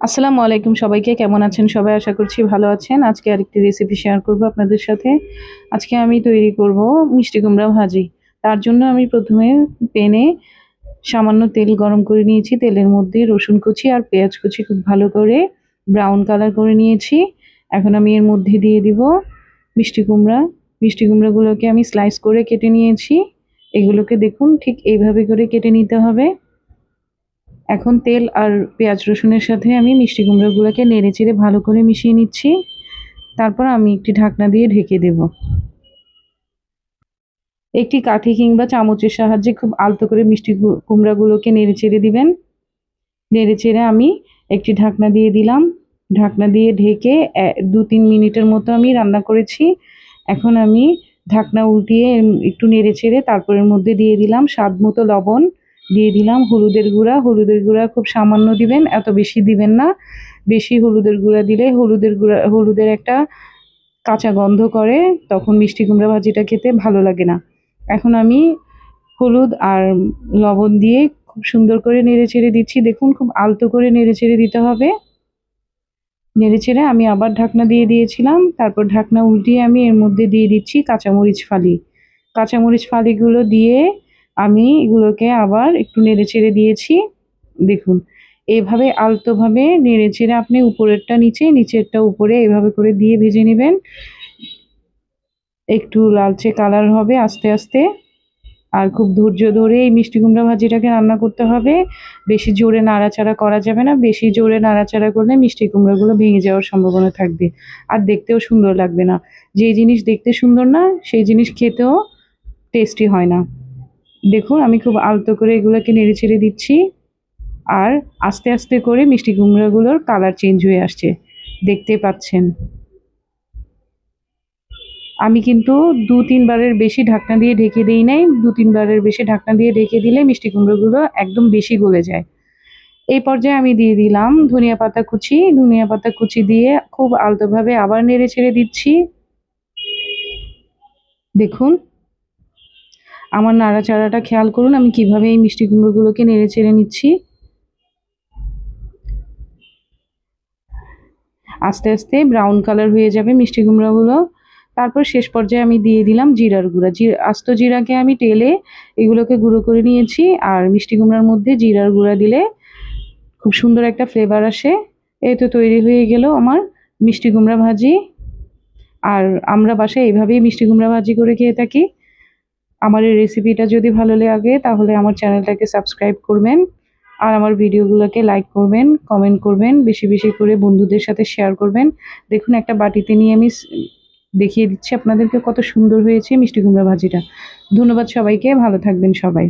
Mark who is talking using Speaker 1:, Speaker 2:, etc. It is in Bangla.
Speaker 1: আসসালামু আলাইকুম সবাইকে, কেমন আছেন সবাই? আশা করছি ভালো আছেন। আজকে আরেকটি রেসিপি শেয়ার করব আপনাদের সাথে। আজকে আমি তৈরি করব মিষ্টি কুমড়া ভাজি। তার জন্য আমি প্রথমে প্যানে সামান্য তেল গরম করে নিয়েছি। তেলের মধ্যে রসুন কুচি আর পেঁয়াজ কুচি খুব ভালো করে ব্রাউন কালার করে নিয়েছি। এখন আমি এর মধ্যে দিয়ে দিব মিষ্টি কুমড়া। মিষ্টি কুমড়াগুলোকে আমি স্লাইস করে কেটে নিয়েছি। এগুলোকে দেখুন ঠিক এইভাবে করে কেটে নিতে হবে। এখন তেল আর পেঁয়াজ রসুনের সাথে আমি মিষ্টি কুমড়োগুলোকে নেড়েচেড়ে ভালো করে মিশিয়ে নিচ্ছি। তারপর আমি একটি ঢাকনা দিয়ে ঢেকে দেব। একটি কাঠি কিংবা চামচের সাহায্যে খুব আলতো করে মিষ্টি কুমড়াগুলোকে নেড়েচেড়ে দিবেন। নেড়েচেড়ে আমি একটি ঢাকনা দিয়ে দিলাম। ঢাকনা দিয়ে ঢেকে 2-3 মিনিটের মতো আমি রান্না করেছি। এখন আমি ঢাকনা উল্টিয়ে একটু নেড়েচেড়ে তারপর এর মধ্যে দিয়ে দিলাম স্বাদ মতো লবণ, দিয়ে দিলাম হলুদের গুঁড়া। হলুদের গুঁড়া খুব সামান্য দিবেন, এত বেশি দিবেন না। বেশি হলুদের গুঁড়া দিলে হলুদের একটা কাঁচা গন্ধ করে, তখন মিষ্টি কুমড়া ভাজিটা খেতে ভালো লাগে না। এখন আমি হলুদ আর লবণ দিয়ে খুব সুন্দর করে নেড়েচেড়ে দিচ্ছি। দেখুন খুব আলতো করে নেড়েচেড়ে দিতে হবে। নেড়েচেড়ে আমি আবার ঢাকনা দিয়ে দিয়েছিলাম। তারপর ঢাকনা উল্টিয়ে আমি এর মধ্যে দিয়ে দিচ্ছি কাঁচামরিচ ফালি। কাঁচামরিচ ফালিগুলো দিয়ে আমি এগুলোকে আবার একটু নেড়েচেড়ে দিয়েছি। দেখুন এভাবে আলতোভাবে নেড়েচেড়ে আপনি উপরেরটা নিচে, নিচেরটা উপরে এভাবে করে দিয়ে ভেজে নেবেন। একটু লালচে কালার হবে আস্তে আস্তে। আর খুব ধৈর্য ধরে এই মিষ্টি কুমড়া ভাজিটাকে রান্না করতে হবে। বেশি জোরে নাড়াচাড়া করা যাবে না। বেশি জোরে নাড়াচাড়া করলে মিষ্টি কুমড়াগুলো ভেঙে যাওয়ার সম্ভাবনা থাকবে। আর দেখতেও সুন্দর লাগবে না। যে জিনিস দেখতে সুন্দর না সেই জিনিস খেতেও টেস্টি হয় না। দেখুন আমি খুব আলতো করে এগুলোকে নেড়েচেড়ে দিচ্ছি। আর আস্তে আস্তে করে মিষ্টি কুমড়াগুলোর কালার চেঞ্জ হয়ে আসছে, দেখতে পাচ্ছেন। আমি কিন্তু 2-3 বারের বেশি ঢাকনা দিয়ে ঢেকে দেই নাই। 2-3 বারের বেশি ঢাকনা দিয়ে ঢেকে দিলে মিষ্টি কুমড়োগুলো একদম বেশি গলে যায়। এই পর্যায়ে আমি দিয়ে দিলাম ধনিয়া পাতা কুচি। ধনিয়া পাতা কুচি দিয়ে খুব আলতোভাবে আবার নেড়ে ছেড়ে দিচ্ছি। দেখুন আমার নাড়াচাড়াটা খেয়াল করুন আমি কিভাবে এই মিষ্টি কুমড়োগুলোকে নেড়ে ছেড়ে নিচ্ছি। আস্তে আস্তে ব্রাউন কালার হয়ে যাবে মিষ্টি কুমড়োগুলো। তারপর শেষ পর্যায়ে আমি দিয়ে দিলাম জিরার গুঁড়া। আস্ত জিরাকে আমি টেলে এগুলোকে গুঁড়ো করে নিয়েছি। আর মিষ্টি কুমড়ার মধ্যে জিরার গুঁড়া দিলে খুব সুন্দর একটা ফ্লেভার আসে। এই তো তৈরি হয়ে গেল আমার মিষ্টি কুমড়া ভাজি। আর আমরা বাসায় এভাবেই মিষ্টি কুমড়া ভাজি করে খেয়ে থাকি। আমার এই রেসিপিটা যদি ভালো লাগে তাহলে আমার চ্যানেলটাকে সাবস্ক্রাইব করবেন। আর আমার ভিডিওগুলোকে লাইক করবেন, কমেন্ট করবেন, বেশি বেশি করে বন্ধুদের সাথে শেয়ার করবেন। দেখুন একটা বাটিতে নিয়ে আমি দেখিয়ে দিচ্ছি আপনাদেরকে কত সুন্দর হয়েছে মিষ্টি কুমড়া ভাজিটা। ধন্যবাদ সবাইকে, ভালো থাকবেন সবাই।